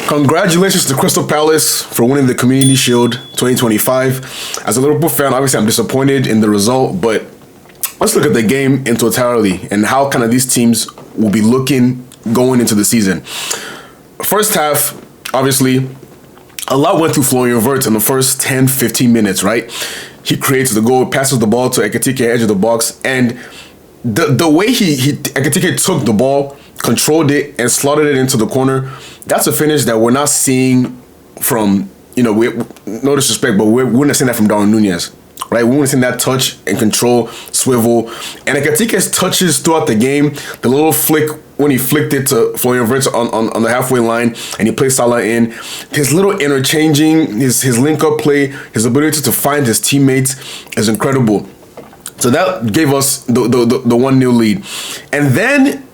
Congratulations to Crystal Palace for winning the Community Shield 2025. As a Liverpool fan, obviously I'm disappointed in the result, but let's look at the game in totality and how kind of these teams will be looking going into the season. First half, obviously, a lot went through Florian Wirtz in the first 10, 15 minutes, right? He creates the goal, passes the ball to Ekitike, edge of the box, and the way Ekitike took the ball, controlled it, and slotted it into the corner, that's a finish that we're not seeing from, no disrespect, but we wouldn't have seen that from Darwin Nunez, right? We wouldn't have seen that touch and control, swivel. And Ekitike's touches throughout the game, the little flick when he flicked it to Florian Wirtz on the halfway line and he placed Salah in, his little interchanging, his link-up play, his ability to find his teammates is incredible. So that gave us the 1-0 lead. And then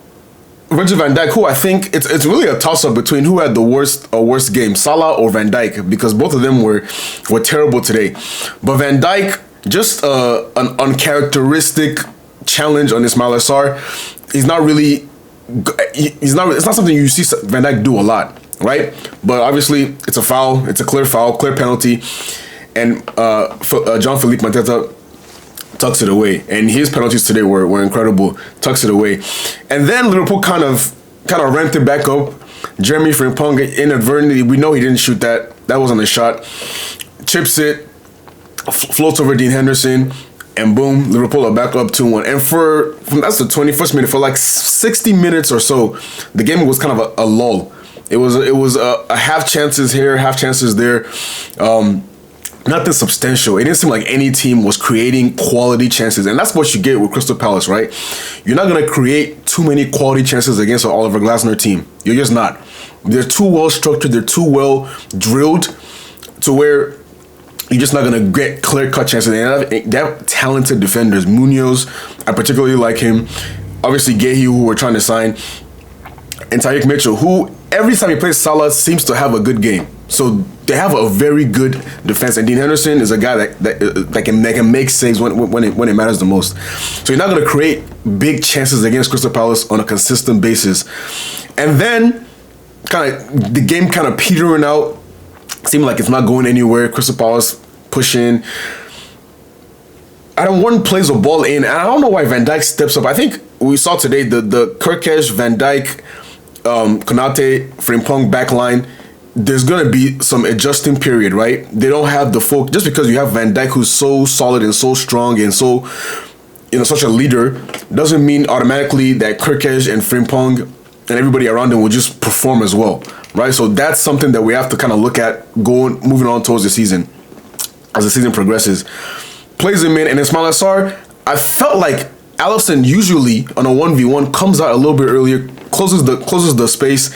Virgil van Dijk, who I think it's really a toss-up between who had the worst game, Salah or Van Dijk, because both of them were terrible today. But Van Dijk, just an uncharacteristic challenge on Ismail Assar. It's not something you see Van Dijk do a lot, right? But obviously it's a foul, it's a clear foul, clear penalty, and Jean-Philippe Mateta tucks it away, and his penalties today were incredible. Tucks it away, and then Liverpool kind of ramped it back up. Jeremy Frimpong inadvertently, we know he didn't shoot that. That wasn't a shot. Chips it, floats over Dean Henderson, and boom, Liverpool are back up 2-1. And from that's the 21st minute, for like 60 minutes or so, the game was kind of a lull. It was a half chances here, half chances there. Nothing substantial. It didn't seem like any team was creating quality chances. And that's what you get with Crystal Palace, right? You're not going to create too many quality chances against an Oliver Glasner team. You're just not. They're too well structured. They're too well drilled to where you're just not going to get clear-cut chances. They have talented defenders. Munoz, I particularly like him. Obviously, Gehi, who we're trying to sign. And Tyreek Mitchell, who every time he plays Salah seems to have a good game. So they have a very good defense, and Dean Henderson is a guy that can make saves when it matters the most. So you're not going to create big chances against Crystal Palace on a consistent basis. And then the game kind of petering out, seemed like it's not going anywhere. Crystal Palace pushing. Adam Warren plays a ball in, and I don't know why Van Dijk steps up. I think we saw today the Kirkesh, Van Dijk, Konate, Frimpong backline. There's going to be some adjusting period, right? They don't have the folk. Just because you have Van Dijk, who's so solid and so strong and so, such a leader, doesn't mean automatically that Kirkesh and Frimpong and everybody around him will just perform as well, right? So that's something that we have to kind of look at moving on towards the season as the season progresses. Plays him in, and Ismail Assar, I felt like Alisson usually on a 1v1 comes out a little bit earlier, closes the space,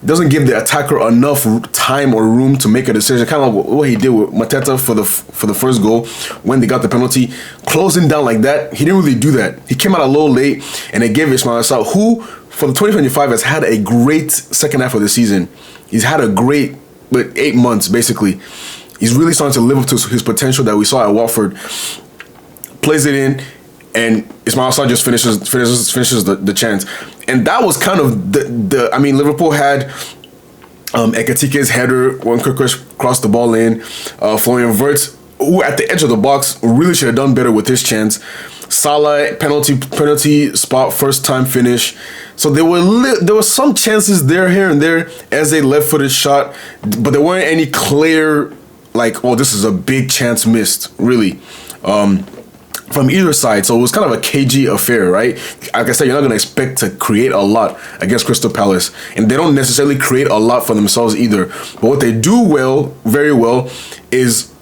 doesn't give the attacker enough time or room to make a decision. Kind of like what he did with Mateta for the first goal when they got the penalty, closing down like that. He didn't really do that. He came out a little late, and it gave Ismail Assar, who for the 2025 has had a great second half of the season. He's had a great 8 months basically. He's really starting to live up to his potential that we saw at Watford. Plays it in, and Ismail Assar just finishes the chance. And that was kind of Liverpool had Ekitike's header when Kirkers crossed the ball in. Florian Wirtz, who at the edge of the box really should have done better with his chance. Salah penalty spot, first time finish. So there were some chances there, here and there as a left-footed shot, but there weren't any clear this is a big chance missed, really. From either side, so it was kind of a cagey affair, right? Like I said, you're not going to expect to create a lot against Crystal Palace, and they don't necessarily create a lot for themselves either. But what they do very well, is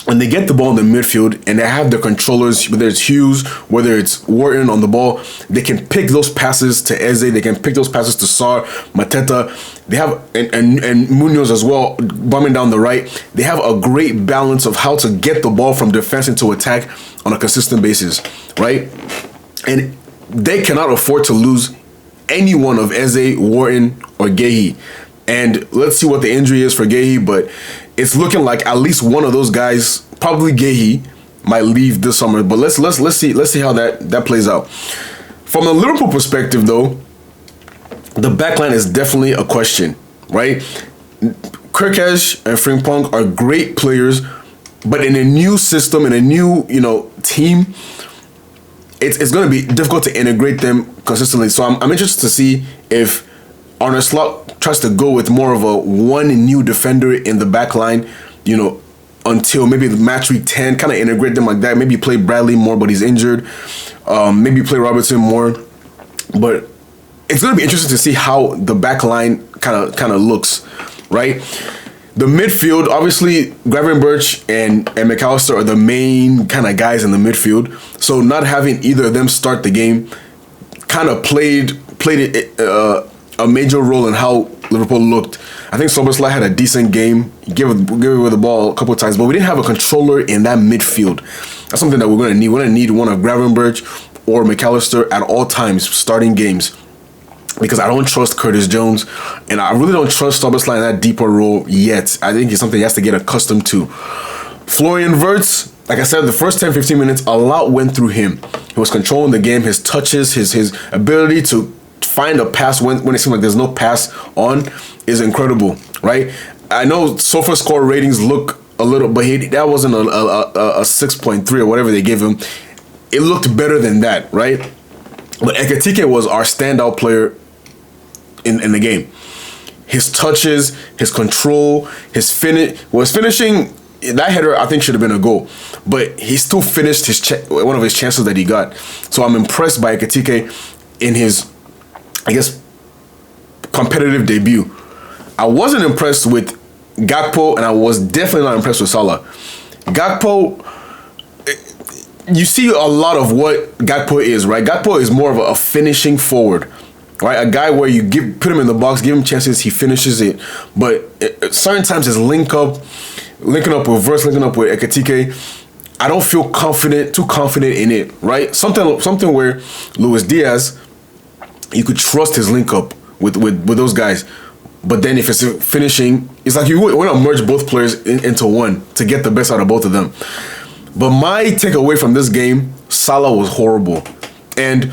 when they get the ball in the midfield and they have their controllers, whether it's Hughes, whether it's Wharton on the ball, they can pick those passes to Eze, they can pick those passes to Sarr, Mateta. They have and Munoz as well, bombing down the right. They have a great balance of how to get the ball from defense into attack on a consistent basis, right? And they cannot afford to lose any one of Eze, Wharton, or Gehi. And let's see what the injury is for Gehi, but it's looking like at least one of those guys, probably Gehi, might leave this summer. But let's see how that plays out. From a Liverpool perspective, though, the backline is definitely a question, right? Kirkesh and Frimpong are great players, but in a new system, in a new, team, it's going to be difficult to integrate them consistently. So I'm interested to see if Arne Slot tries to go with more of a one new defender in the back line, until maybe the match week 10, kind of integrate them like that. Maybe play Bradley more, but he's injured. Maybe play Robertson more. But it's going to be interesting to see how the back line kind of looks, right? The midfield, obviously, Gravenberch and McAllister are the main kind of guys in the midfield. So not having either of them start the game kind of played a major role in how Liverpool looked. I think Szoboszlai had a decent game. He gave away the ball a couple of times, but we didn't have a controller in that midfield. That's something that we're going to need. We're going to need one of Gravenberch or McAllister at all times starting games, because I don't trust Curtis Jones, and I really don't trust Szoboszlai in that deeper role yet. I think it's something he has to get accustomed to. Florian Wirtz, like I said, the first 10-15 minutes, a lot went through him. He was controlling the game, his touches, his ability to find a pass when it seems like there's no pass on is incredible, right? I know SofaScore ratings look a little, but that wasn't a 6.3 or whatever they gave him. It looked better than that, right? But Ekitike was our standout player in the game. His touches, his control, his finishing. That header, I think, should have been a goal, but he still finished one of his chances that he got. So I'm impressed by Ekitike in his, I guess, competitive debut. I wasn't impressed with Gakpo, and I was definitely not impressed with Salah. Gakpo, you see a lot of what Gakpo is, right? Gakpo is more of a finishing forward, right? A guy where you put him in the box, give him chances, he finishes it. But at certain times, his linking up with Verts, linking up with Ekitike, I don't feel too confident in it, right? Something where Luis Diaz, you could trust his link up with those guys. But then if it's finishing, it's like you want to merge both players into one to get the best out of both of them. But my takeaway from this game, Salah was horrible. And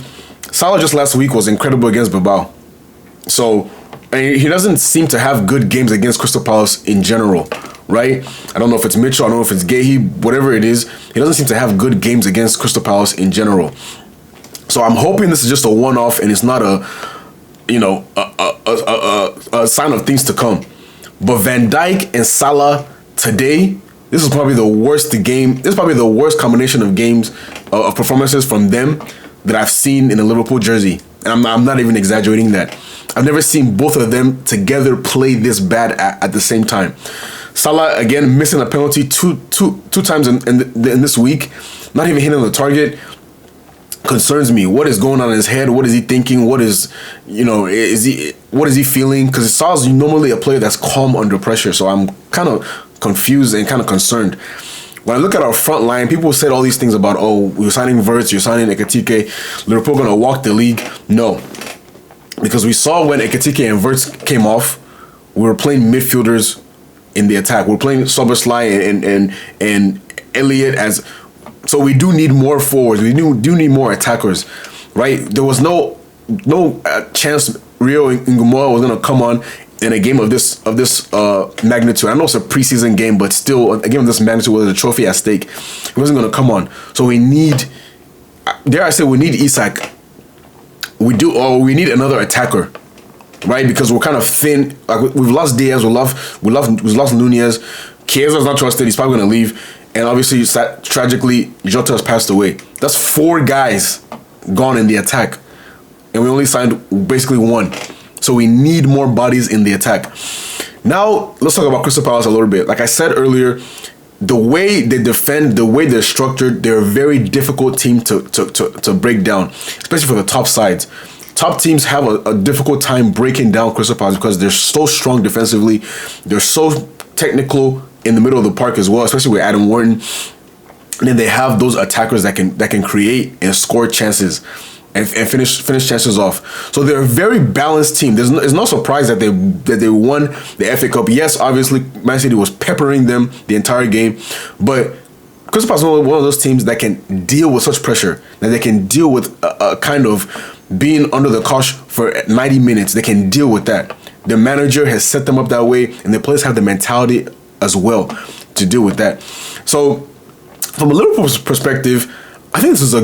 Salah just last week was incredible against Bilbao. So he doesn't seem to have good games against Crystal Palace in general, right? I don't know if it's Mitchell, I don't know if it's Gehi, whatever it is. He doesn't seem to have good games against Crystal Palace in general. So I'm hoping this is just a one-off and it's not a sign of things to come. But Van Dijk and Salah today, this is probably the worst game. This is probably the worst combination of games, of performances from them that I've seen in a Liverpool jersey. And I'm not even exaggerating that. I've never seen both of them together play this bad at the same time. Salah, again, missing a penalty two times in this week, not even hitting the target, concerns me. What is going on in his head? What is he thinking? What is he feeling? Because Salah's normally a player that's calm under pressure. So I'm kind of confused and kind of concerned. When I look at our front line, people said all these things about, you're signing Wirtz, you're signing Ekitike, Liverpool going to walk the league. No. Because we saw when Ekitike and Wirtz came off, we were playing midfielders in the attack. We're playing Szoboszlai and Elliott as... So we do need more forwards. We do need more attackers, right? There was no chance Rio Ngumoa was going to come on in a game of this magnitude. I know it's a preseason game, but still, a game of this magnitude with a trophy at stake, he wasn't going to come on. So we need, dare I say, we need Isak. We need another attacker, right? Because we're kind of thin. Like we've lost Diaz, we've lost Nunez. Chiesa's not trusted. He's probably going to leave. And obviously, tragically, Jota has passed away. That's 4 guys gone in the attack. And we only signed basically 1. So we need more bodies in the attack. Now, let's talk about Crystal Palace a little bit. Like I said earlier, the way they defend, the way they're structured, they're a very difficult team to break down, especially for the top sides. Top teams have a difficult time breaking down Crystal Palace because they're so strong defensively. They're so technical in the middle of the park as well, especially with Adam Wharton. And then they have those attackers that can create and score chances and finish chances off. So they're a very balanced team. It's no surprise that they won the FA Cup. Yes, obviously Man City was peppering them the entire game, but Crystal Palace is one of those teams that can deal with such pressure, that they can deal with a kind of being under the cosh for 90 minutes. They can deal with that. The manager has set them up that way, and the players have the mentality as well to deal with that. So, from a Liverpool perspective, I think this is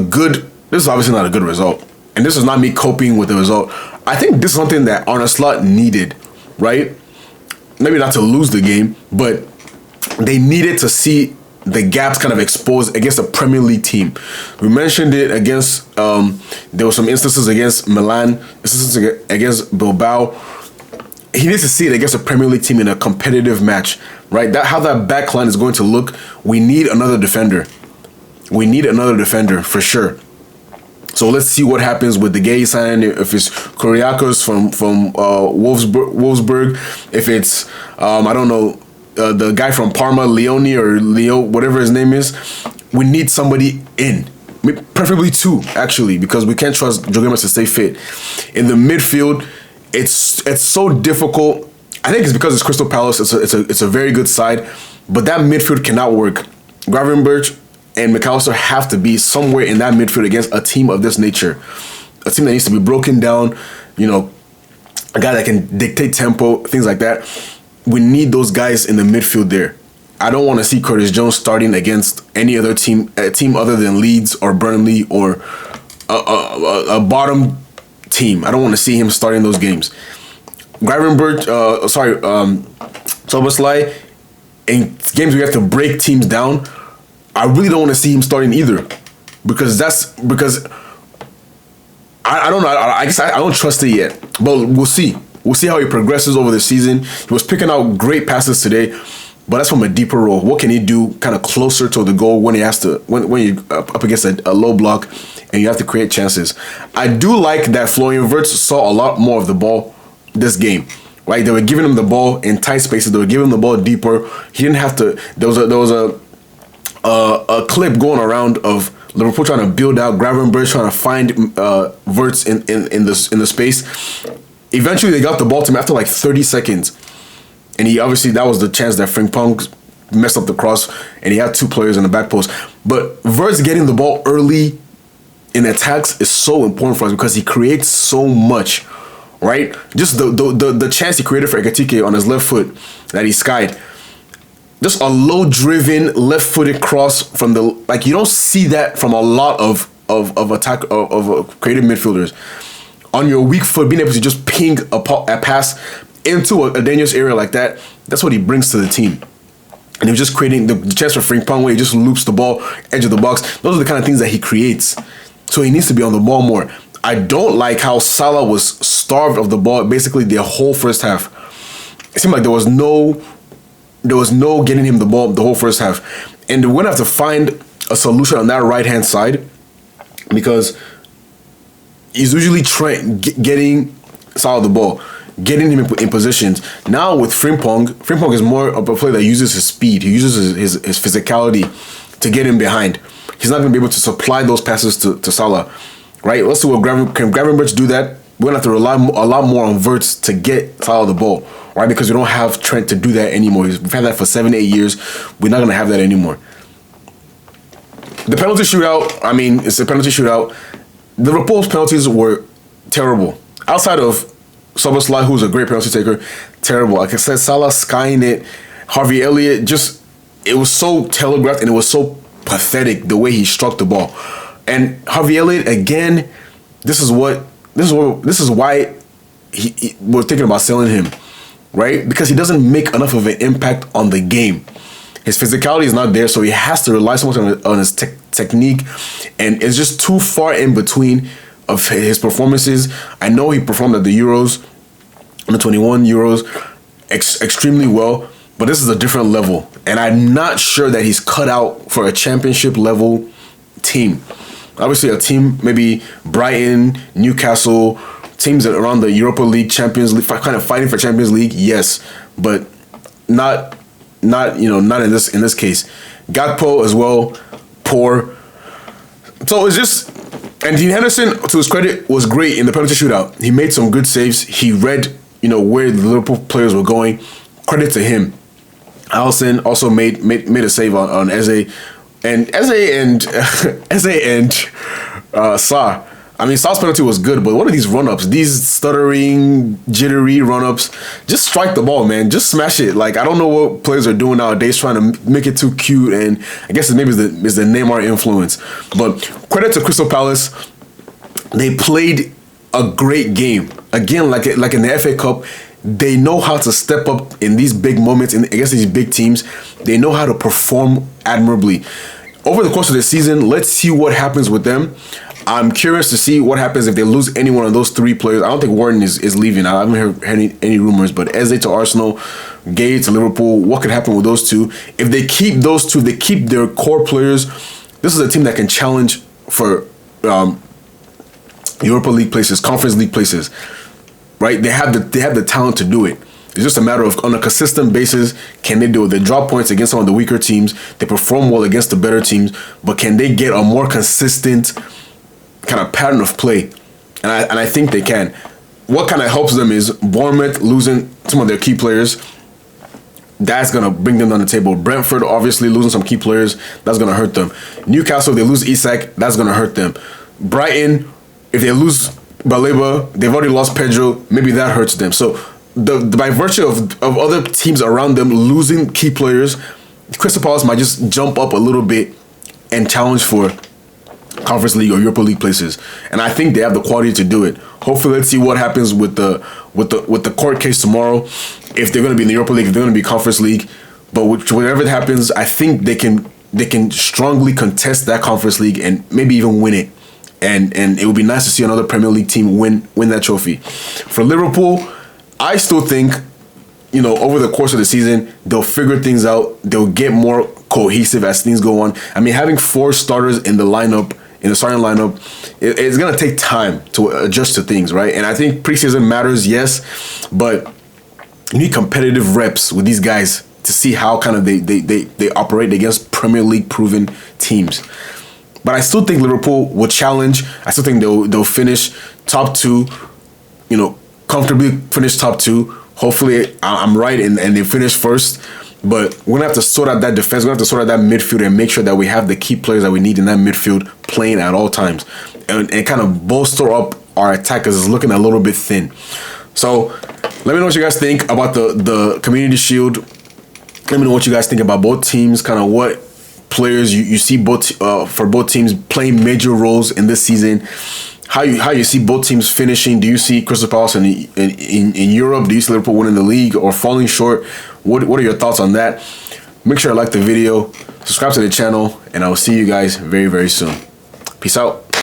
obviously not a good result. And this is not me coping with the result. I think this is something that Arne Slot needed, right? Maybe not to lose the game, but they needed to see the gaps kind of exposed against a Premier League team. We mentioned it against, there were some instances against Milan, instances against Bilbao. He needs to see it against a Premier League team in a competitive match, right? How that back line is going to look, we need another defender. We need another defender for sure. So let's see what happens with the Gay signing. If it's Kyriakos from Wolfsburg, if it's I don't know, the guy from Parma, Leo, whatever his name is. We need somebody in, preferably two actually, because we can't trust Joe Gomez to stay fit. In the midfield, it's so difficult. I think it's because it's Crystal Palace. It's a very good side, but that midfield cannot work. Gravenberch and McAllister have to be somewhere in that midfield against a team of this nature. A team that needs to be broken down, a guy that can dictate tempo, things like that. We need those guys in the midfield there. I don't want to see Curtis Jones starting against any other team, a team other than Leeds or Burnley or a bottom team. I don't want to see him starting those games. Gravenberch, Szoboszlai, in games we have to break teams down, I really don't want to see him starting either, because I don't know. I guess I don't trust it yet, but we'll see. We'll see how he progresses over the season. He was picking out great passes today, but that's from a deeper role. What can he do kind of closer to the goal when he has to, when you're up against a low block and you have to create chances? I do like that Florian Wirtz saw a lot more of the ball this game. Right, they were giving him the ball in tight spaces. They were giving him the ball deeper. He didn't have to. There was a clip going around of Liverpool trying to build out, Gravenberch trying to find Wirtz in the space. Eventually, they got the ball to him after like 30 seconds, and that was the chance that Frimpong messed up the cross, and he had two players in the back post. But Wirtz getting the ball early in attacks is so important for us because he creates so much. Right, just the chance he created for Ekitike on his left foot that he skied. Just a low-driven, left-footed cross from you don't see that from a lot of creative midfielders. On your weak foot, being able to just ping a pass into a dangerous area like that, that's what he brings to the team. And he was just creating the chance for Frimpong where he just loops the ball, edge of the box. Those are the kind of things that he creates. So he needs to be on the ball more. I don't like how Salah was starved of the ball basically the whole first half. It seemed like there was no getting him the ball the whole first half. And we're going to have to find a solution on that right-hand side, because he's usually getting Salah the ball, getting him in positions. Now with Frimpong is more of a player that uses his speed. He uses his physicality to get him behind. He's not going to be able to supply those passes to Salah. Right? Let's see what can Gravenberch do that. We're going to have to rely a lot more on Wirtz to get Salah the ball. Right? Because we don't have Trent to do that anymore. We've had that for 7-8 years. We're not going to have that anymore. The penalty shootout, it's a penalty shootout. Liverpool's penalties were terrible. Outside of Szoboszlai, who's a great penalty taker, terrible. Like I said, Salah skying it. Harvey Elliott, it was so telegraphed and it was so pathetic the way he struck the ball. And Harvey Elliott, again, this is why we're thinking about selling him, right? Because he doesn't make enough of an impact on the game. His physicality is not there, so he has to rely so much on his technique, and it's just too far in between of his performances. I know he performed at the Euros, the 21 Euros, extremely well, but this is a different level, and I'm not sure that he's cut out for a championship level team. Obviously, a team, maybe Brighton, Newcastle, teams that are around the Europa League, Champions League, kind of fighting for Champions League, yes, but not in this case. Gakpo as well, poor. So it's just, and Dean Henderson, to his credit, was great in the penalty shootout. He made some good saves. He read, where the Liverpool players were going. Credit to him. Alisson also made a save on Eze. And Eze and Sa, I mean, Sal's penalty was good, but what are these run-ups? These stuttering, jittery run-ups. Just strike the ball, man. Just smash it. Like, I don't know what players are doing nowadays, trying to make it too cute, and I guess maybe it's the Neymar influence. But credit to Crystal Palace. They played a great game. Again, like in the FA Cup, they know how to step up in these big moments against these big teams. They know how to perform admirably. Over the course of the season, let's see what happens with them. I'm curious to see what happens if they lose any one of those three players. I don't think Wharton is leaving. I haven't heard any rumors, but Eze to Arsenal, Gay to Liverpool, what could happen with those two? If they keep those two, if they keep their core players, this is a team that can challenge for Europa League places, Conference League places, right? They have the talent to do it. It's just a matter of, on a consistent basis, can they do it? They drop points against some of the weaker teams. They perform well against the better teams, but can they get a more consistent kind of pattern of play? And I think they can. What kind of helps them is Bournemouth losing some of their key players. That's going to bring them down the table. Brentford obviously losing some key players. That's going to hurt them. Newcastle, they lose Isak. That's going to hurt them. Brighton, if they lose Baleba, they've already lost Pedro. Maybe that hurts them. So by virtue of other teams around them losing key players, Crystal Palace might just jump up a little bit and challenge for Conference League or Europa League places. And I think they have the quality to do it. Hopefully, let's see what happens with the court case tomorrow. If they're going to be in the Europa League, if they're going to be Conference League, but whatever happens, I think they can strongly contest that Conference League and maybe even win it. And it would be nice to see another Premier League team win that trophy. For Liverpool, I still think, over the course of the season, they'll figure things out. They'll get more cohesive as things go on. I mean, having 4 starters in the starting lineup, it's going to take time to adjust to things, right? And I think preseason matters, yes, but you need competitive reps with these guys to see how kind of they operate against Premier League proven teams. But I still think Liverpool will challenge. I still think they'll finish top 2, comfortably finish top 2. Hopefully I'm right and they finish first. But we're going to have to sort out that defense. We're going to have to sort out that midfield and make sure that we have the key players that we need in that midfield playing at all times. And kind of bolster up our attack because it's looking a little bit thin. So let me know what you guys think about the Community Shield. Let me know what you guys think about both teams, kind of what players you see both for both teams playing major roles in this season. How you see both teams finishing? Do you see Crystal Palace in Europe? Do you see Liverpool winning the league or falling short? What are your thoughts on that? Make sure to like the video, subscribe to the channel, and I will see you guys very, very soon. Peace out.